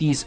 30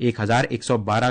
1112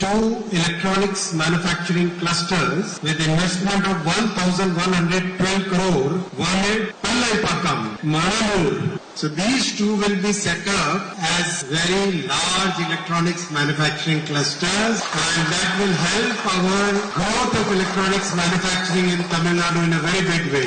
2 electronics manufacturing clusters with investment of 1,112 crore, one at Pillaipakkam, Manalur. So these 2 will be set up as very large electronics manufacturing clusters, and that will help our growth of electronics manufacturing in Tamil Nadu in a very big way.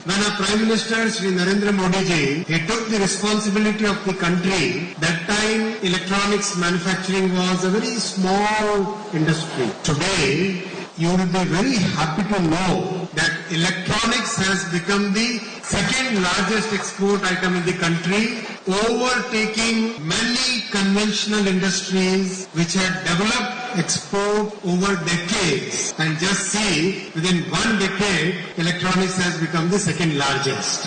When our Prime Minister Shri Narendra Modi ji, he took the responsibility of the country, that time electronics manufacturing was a very small industry. Today, you will be very happy to know that electronics has become the second largest export item in the country, overtaking many conventional industries which had developed export over decades. And just see, within 1 decade, electronics has become the second largest.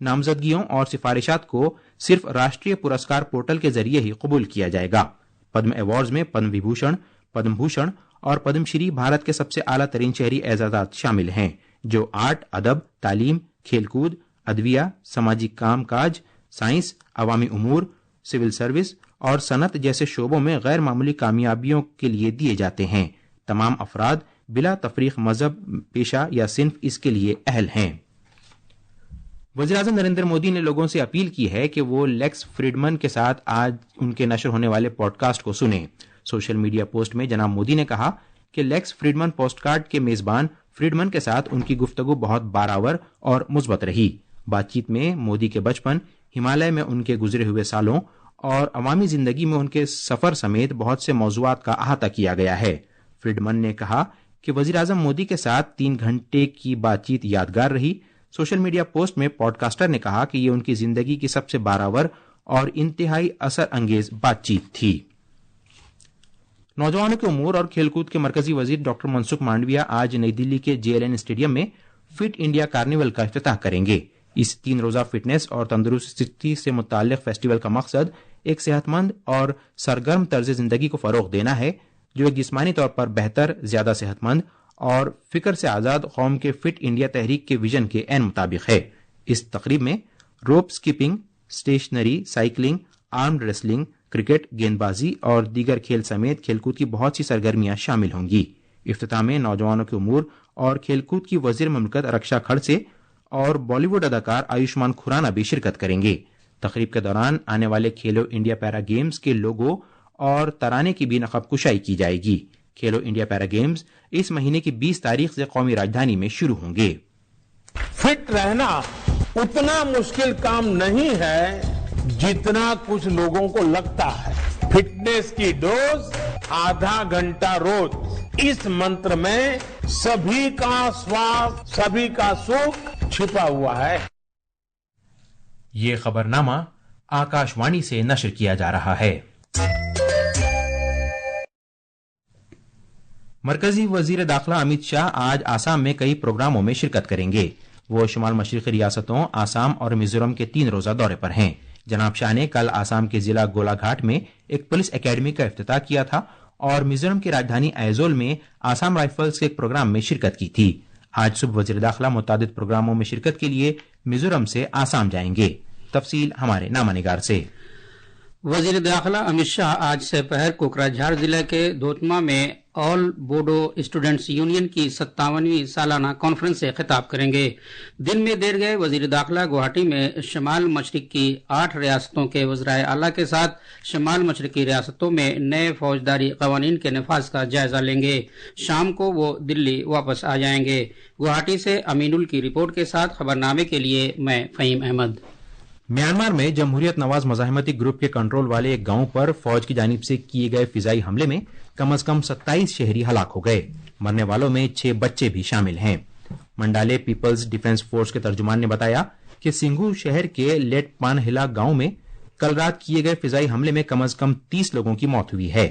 نامزدگیوں اور سفارشات کو صرف Rashtriya Puraskar portal کے ذریعے ہی قبول کیا جائے گا۔ Padma awards میں پدم وبھوشن، پدم بھوشن اور پدم شری بھارت کے سب سے اعلیٰ ترین شہری اعزازات شامل ہیں، جو آرٹ، ادب، تعلیم، کھیل کود، ادویہ، سماجی کام کاج، سائنس، عوامی امور، سول سروس اور صنعت جیسے شعبوں میں غیر معمولی کامیابیوں کے لیے دیے جاتے ہیں۔ تمام افراد بلا تفریق مذہب، پیشہ یا صنف اس کے لیے اہل ہیں۔ وزیراعظم نریندر مودی نے لوگوں سے اپیل کی ہے کہ وہ لیکس فریڈمن کے ساتھ آج ان کے نشر ہونے والے پوڈ کاسٹ کو سنیں۔ سوشل میڈیا پوسٹ میں جناب مودی نے کہا کہ لیکس فریڈمن پوسٹ کارڈ کے میزبان فریڈمن کے ساتھ ان کی گفتگو بہت بارآور اور مثبت رہی۔ بات چیت میں مودی کے بچپن، ہمالیہ میں ان کے گزرے ہوئے سالوں اور عوامی زندگی میں ان کے سفر سمیت بہت سے موضوعات کا احاطہ کیا گیا ہے۔ فریڈمن نے کہا کہ وزیراعظم مودی کے ساتھ 3 گھنٹے کی بات چیت یادگار رہی۔ سوشل میڈیا پوسٹ میں پوڈ کاسٹر نے کہا کہ یہ ان کی زندگی کی سب سے بارآور اور انتہائی اثر انگیز بات چیت تھی۔ نوجوانوں کے امور اور کھیل کود کے مرکزی وزیر ڈاکٹر منسکھ مانڈویہ آج نئی دلی کے JLN اسٹیڈیم میں فٹ انڈیا کارنیول کا افتتاح کریں گے۔ اس 3 روزہ فٹنس اور تندرستی سے متعلق فیسٹیول کا مقصد ایک صحت مند اور سرگرم طرز زندگی کو فروغ دینا ہے، جو ایک جسمانی طور پر بہتر، زیادہ صحت مند اور فکر سے آزاد قوم کے فٹ انڈیا تحریک کے ویژن کے عین مطابق ہے۔ اس تقریب میں روپ سکیپنگ، اسٹیشنری، سائیکلنگ، آرمڈ ریسلنگ، کرکٹ، گیند بازی اور دیگر کھیل سمیت کھیل کود کی بہت سی سرگرمیاں شامل ہوں گی۔ افتتاح میں نوجوانوں کے امور اور کھیل کود کی وزیر مملکت رکشا کھڑسے اور بالی ووڈ اداکار آیوشمان کھرانا بھی شرکت کریں گے۔ تقریب کے دوران آنے والے کھیلو انڈیا پیرا گیمز کے لوگو اور ترانے کی بھی نقاب کشائی کی جائے گی۔ کھیلو انڈیا پیرا گیمز اس مہینے کی 20 تاریخ سے قومی راجدھانی میں شروع ہوں گے۔ فٹ رہنا اتنا مشکل کام نہیں ہے جتنا کچھ لوگوں کو لگتا ہے۔ فٹنس کی ڈوز آدھا گھنٹہ روز، اس منتر میں سبھی کا سواستھ، سبھی کا سکھ چھپا ہوا ہے۔ یہ خبرنامہ آکاشوانی سے نشر کیا جا رہا ہے۔ مرکزی وزیر داخلہ امت شاہ آج آسام میں کئی پروگراموں میں شرکت کریں گے۔ وہ شمال مشرقی ریاستوں آسام اور میزورم کے 3 روزہ دورے پر ہیں۔ جناب شاہ نے کل آسام کے ضلع گولا گھاٹ میں ایک پولیس اکیڈمی کا افتتاح کیا تھا اور میزورم کی راجدھانی ایزول میں آسام رائفلز کے ایک پروگرام میں شرکت کی تھی۔ آج صبح وزیر داخلہ متعدد پروگراموں میں شرکت کے لیے میزورم سے آسام جائیں گے۔ تفصیل ہمارے نامہ نگار سے۔ وزیر داخلہ امت شاہ آج سے پہر کوکراجھار ضلع کے دھوتما میں آل بوڈو اسٹوڈنٹس یونین کی 57ویں سالانہ کانفرنس سے خطاب کریں گے۔ دن میں دیر گئے وزیر داخلہ گوہاٹی میں شمال مشرق کی 8 ریاستوں کے وزرائے اعلیٰ کے ساتھ شمال مشرقی ریاستوں میں نئے فوجداری قوانین کے نفاذ کا جائزہ لیں گے۔ شام کو وہ دلی واپس آ جائیں گے۔ گوہاٹی سے امین ال کی رپورٹ کے ساتھ خبرنامے کے لیے میں فہیم احمد۔ میانمار میں جمہوریت نواز مزاحمتی گروپ کے کنٹرول والے ایک گاؤں پر فوج کی جانب سے کیے گئے فضائی حملے میں کم از کم 27 شہری ہلاک ہو گئے۔ مرنے والوں میں 6 بچے بھی شامل ہیں۔ منڈالے پیپلز ڈیفنس فورس کے ترجمان نے بتایا کہ سنگھو شہر کے لیٹ پان ہلا گاؤں میں کل رات کیے گئے فضائی حملے میں کم از کم 30 لوگوں کی موت ہوئی ہے۔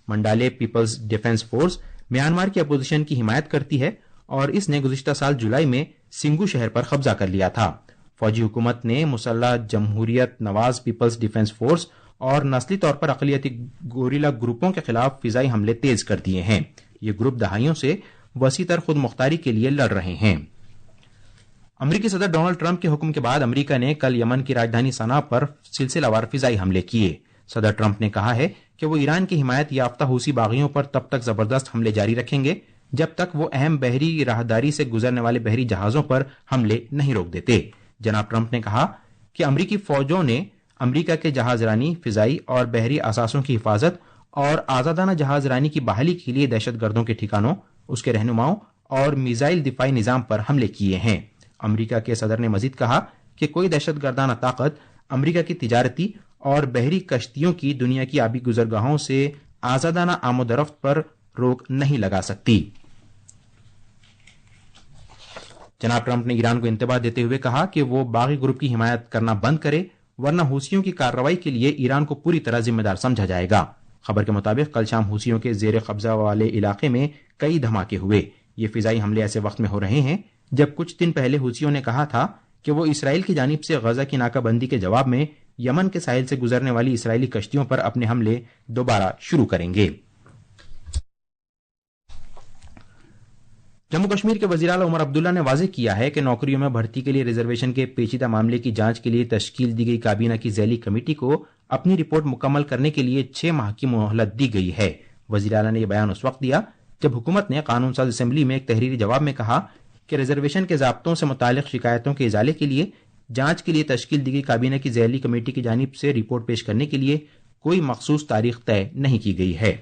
منڈالے پیپلز ڈیفنس فورس میانمار کی اپوزیشن کی حمایت کرتی ہے اور اس نے گزشتہ سال جولائی میں سنگھو شہر پر قبضہ کر لیا تھا۔ فوجی حکومت نے مسلح جمہوریت نواز پیپلز ڈیفنس فورس اور نسلی طور پر اقلیتی گوریلا گروپوں کے خلاف فضائی حملے تیز کر دیے ہیں۔ یہ گروپ دہائیوں سے وسیع تر خود مختاری کے لیے لڑ رہے ہیں۔ امریکی صدر ڈونلڈ ٹرمپ کے حکم کے بعد امریکہ نے کل یمن کی راجدھانی صنعاء پر سلسلہ وار فضائی حملے کیے۔ صدر ٹرمپ نے کہا ہے کہ وہ ایران کی حمایت یافتہ حوثی باغیوں پر تب تک زبردست حملے جاری رکھیں گے جب تک وہ اہم بحری راہداری سے گزرنے والے بحری جہازوں پر حملے نہیں روک دیتے۔ جناب ٹرمپ نے کہا کہ امریکی فوجوں نے امریکہ کے جہاز رانی، فضائی اور بحری اثاثوں کی حفاظت اور آزادانہ جہاز رانی کی بحالی کے لیے دہشت گردوں کے ٹھکانوں، اس کے رہنماؤں اور میزائل دفاعی نظام پر حملے کیے ہیں۔ امریکہ کے صدر نے مزید کہا کہ کوئی دہشت گردانہ طاقت امریکہ کی تجارتی اور بحری کشتیوں کی دنیا کی آبی گزرگاہوں سے آزادانہ آمد و رفت پر روک نہیں لگا سکتی۔ جناب ٹرمپ نے ایران کو انتباہ دیتے ہوئے کہا کہ وہ باغی گروپ کی حمایت کرنا بند کرے ورنہ حوثیوں کی کارروائی کے لیے ایران کو پوری طرح ذمہ دار سمجھا جائے گا۔ خبر کے مطابق کل شام حوثیوں کے زیر قبضہ والے علاقے میں کئی دھماکے ہوئے۔ یہ فضائی حملے ایسے وقت میں ہو رہے ہیں جب کچھ دن پہلے حوثیوں نے کہا تھا کہ وہ اسرائیل کی جانب سے غزہ کی ناکہ بندی کے جواب میں یمن کے ساحل سے گزرنے والی اسرائیلی کشتیوں پر اپنے حملے دوبارہ شروع کریں گے۔ جموں کشمیر کے وزیر اعلیٰ عمر عبداللہ نے واضح کیا ہے کہ نوکریوں میں بھرتی کے لیے ریزرویشن کے پیچیدہ معاملے کی جانچ کے لیے تشکیل دی گئی کابینہ کی ذیلی کمیٹی کو اپنی رپورٹ مکمل کرنے کے لیے 6 ماہ کی مہلت دی گئی ہے۔ وزیر اعلیٰ نے یہ بیان اس وقت دیا جب حکومت نے قانون ساز اسمبلی میں ایک تحریری جواب میں کہا کہ ریزرویشن کے ضابطوں سے متعلق شکایتوں کے ازالے کے لیے جانچ کے لیے تشکیل دی گئی کابینہ کی ذیلی کمیٹی کی جانب سے رپورٹ پیش کرنے کے لیے کوئی مخصوص تاریخ طے نہیں کی گئی ہے۔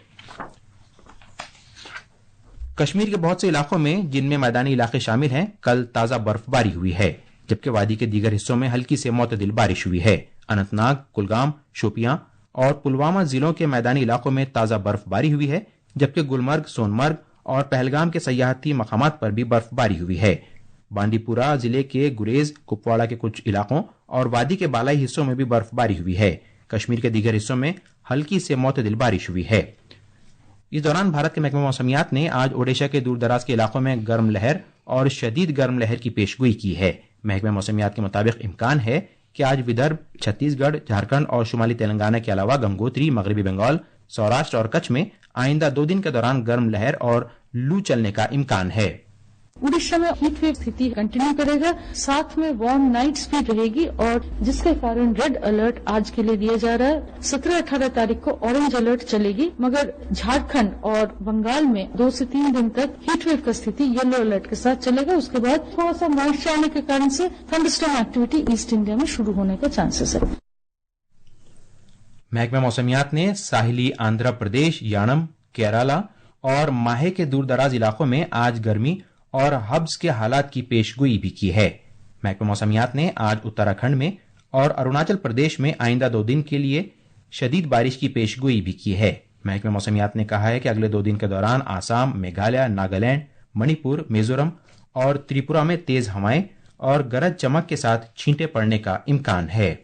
کشمیر کے بہت سے علاقوں میں جن میں میدانی علاقے شامل ہیں کل تازہ برف باری ہوئی ہے، جبکہ وادی کے دیگر حصوں میں ہلکی سے معتدل بارش ہوئی ہے۔ اننت ناگ، کلگام، شوپیاں اور پلوامہ ضلعوں کے میدانی علاقوں میں تازہ برف باری ہوئی ہے، جبکہ گلمرگ، سونمرگ اور پہلگام کے سیاحتی مقامات پر بھی برف باری ہوئی ہے۔ بانڈی پورہ ضلع کے گریز، کپواڑہ کے کچھ علاقوں اور وادی کے بالائی حصوں میں بھی برف باری ہوئی ہے۔ کشمیر کے دیگر حصوں میں ہلکی سے معتدل بارش ہوئی ہے۔ اس دوران بھارت کے محکمہ موسمیات نے آج اوڈیشہ کے دور دراز کے علاقوں میں گرم لہر اور شدید گرم لہر کی پیشگوئی کی ہے۔ محکمہ موسمیات کے مطابق امکان ہے کہ آج ودربھ، چھتیس گڑھ، جھارکھنڈ اور شمالی تلنگانہ کے علاوہ گنگوتری، مغربی بنگال، سوراشٹر اور کچھ میں آئندہ 2 دن کے دوران گرم لہر اور لو چلنے کا امکان ہے۔ اڑیشہ میں ہیٹ ویو استھتی کنٹینیو کرے گا، ساتھ میں وارم نائٹس بھی رہے گی اور جس کے کارن ریڈ الرٹ آج کے لیے دیا جا رہا ہے۔ 17-18 تاریخ کو اورنج الرٹ چلے گی، مگر جھارکھنڈ اور بنگال میں 2 سے 3 دن تک ہیٹ ویو کا استھتی یلو الرٹ کے ساتھ چلے گا۔ اس کے بعد تھوڑا سا مائسچر آنے کے کارن سے thunder storm activity East India میں شروع ہونے کا چانسز ہے۔ محکمہ موسمیات نے ساحلی آندھرا پردیش، یانم، کیرالا اور ماہے کے دور دراز علاقوں میں آج گرمی اور ہبس کے حالات کی پیشگوئی بھی کی ہے۔ محکمہ موسمیات نے آج اتراکھنڈ میں اور اروناچل پردیش میں آئندہ 2 دن کے لیے شدید بارش کی پیشگوئی بھی کی ہے۔ محکمہ موسمیات نے کہا ہے کہ اگلے 2 دن کے دوران آسام، میگھالیہ، ناگالینڈ، منی پور، میزورم اور تریپورہ میں تیز ہوائیں اور گرج چمک کے ساتھ چھینٹیں پڑنے کا امکان ہے۔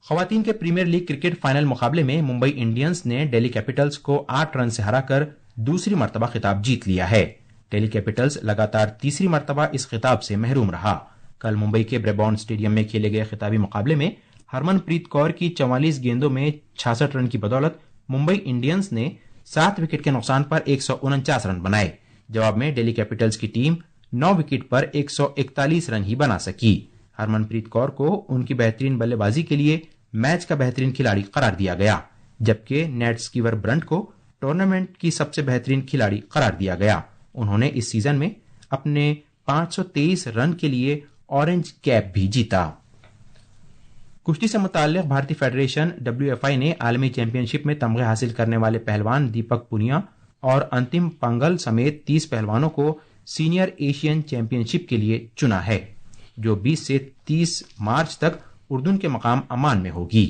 خواتین کے پریمیئر لیگ کرکٹ فائنل مقابلے میں ممبئی انڈینز نے دہلی کیپٹلز کو 8 رن سے ہرا کر دوسری مرتبہ خطاب جیت لیا ہے۔ دہلی کیپٹلز لگاتار تیسری مرتبہ اس خطاب سے محروم رہا۔ کل ممبئی کے بربون اسٹیڈیم میں کھیلے گئے خطابی مقابلے میں ہرمن پریت کور کی 44 گیندوں میں 66 رن کی بدولت ممبئی انڈینز نے 7 وکٹ کے نقصان پر 149 رن بنائے۔ جواب میں دہلی کیپٹلز کی ٹیم 9 وکٹ پر 141 رن ہی بنا سکی۔ ہرمن پریت کور کو ان کی بہترین بلے بازی کے لیے میچ کا بہترین کھلاڑی قرار دیا گیا، جبکہ نیٹ سکیور برنٹ کو ٹورنامنٹ کی سب سے بہترین کھلاڑی قرار دیا گیا۔ انہوں نے اس سیزن میں اپنے 523 رن کے لیے اورنج کیپ بھی جیتا۔ کشتی سے متعلق بھارتی فیڈریشن WFI نے عالمی چیمپئن شپ میں تمغے حاصل کرنے والے پہلوان دیپک پونیا اور انتم پنگل سمیت 30 پہلوانوں کو سینئر ایشین چیمپئن شپ کے لیے چنا ہے، جو 20 سے 30 مارچ تک اردن کے مقام عمان میں ہوگی۔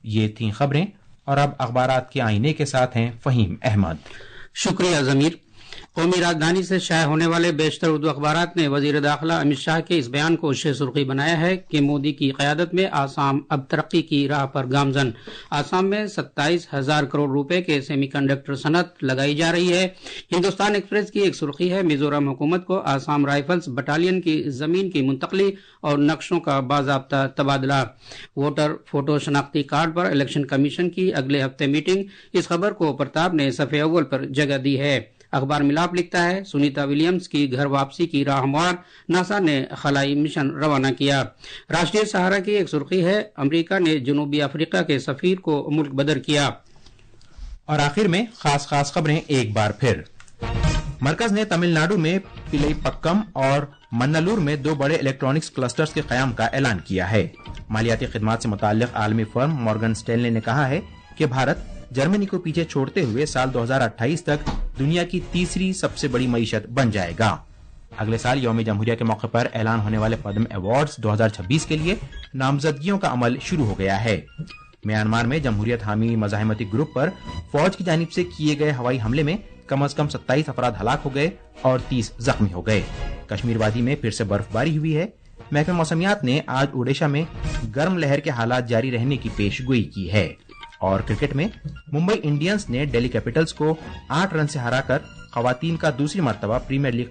یہ تھیں خبریں، اور اب اخبارات کے آئینے کے ساتھ ہیں فہیم احمد۔ شکریہ ضمیر۔ قومی راجدھانی سے شائع ہونے والے بیشتر اردو اخبارات نے وزیر داخلہ امت شاہ کے اس بیان کو شہ سرخی بنایا ہے کہ مودی کی قیادت میں آسام اب ترقی کی راہ پر گامزن۔ آسام میں 27,000 کروڑ روپے کے سیمی کنڈکٹر صنعت لگائی جا رہی ہے۔ ہندوستان ایکسپریس کی ایک سرخی ہے، میزورم حکومت کو آسام رائفلز بٹالین کی زمین کی منتقلی اور نقشوں کا باضابطہ تبادلہ۔ ووٹر فوٹو شناختی کارڈ پر الیکشن کمیشن کی اگلے ہفتے میٹنگ، اس خبر کو پرتاپ نے صفحے اول پر جگہ دی ہے۔ اخبار ملاپ لکھتا ہے، سنیتا ولیمز کی گھر واپسی کی راہ ہموار، ناسا نے خلائی مشن روانہ کیا۔ راشٹریہ سہارا کی ایک سرخی ہے، امریکہ نے جنوبی افریقہ کے سفیر کو ملک بدر کیا۔ اور آخر میں خاص خبریں ایک بار پھر۔ مرکز نے تمل ناڈو میں پلئی پکم اور منالور میں 2 بڑے الیکٹرانکس کلسٹرز کے قیام کا اعلان کیا ہے۔ مالیاتی خدمات سے متعلق عالمی فرم مورگن اسٹینلے نے کہا ہے کہ بھارت جرمنی کو پیچھے چھوڑتے ہوئے سال 2028 تک دنیا کی تیسری سب سے بڑی معیشت بن جائے گا۔ اگلے سال یوم جمہوریہ کے موقع پر اعلان ہونے والے پدم ایوارڈز 2026 کے لیے نامزدگیوں کا عمل شروع ہو گیا ہے۔ میانمار میں جمہوریت حامی مزاحمتی گروپ پر فوج کی جانب سے کیے گئے ہوائی حملے میں کم از کم 27 افراد ہلاک ہو گئے اور 30 زخمی ہو گئے۔ کشمیر وادی میں پھر سے برف باری ہوئی ہے۔ محکمہ موسمیات نے آج اوڈیشہ میں گرم لہر کے حالات جاری رہنے کی پیش گوئی کی ہے۔ اور کرکٹ میں ممبئی انڈینز نے دہلی کیپٹلز کو 8 رن سے ہرا کر خواتین کا دوسری مرتبہ پریمیئر لیگ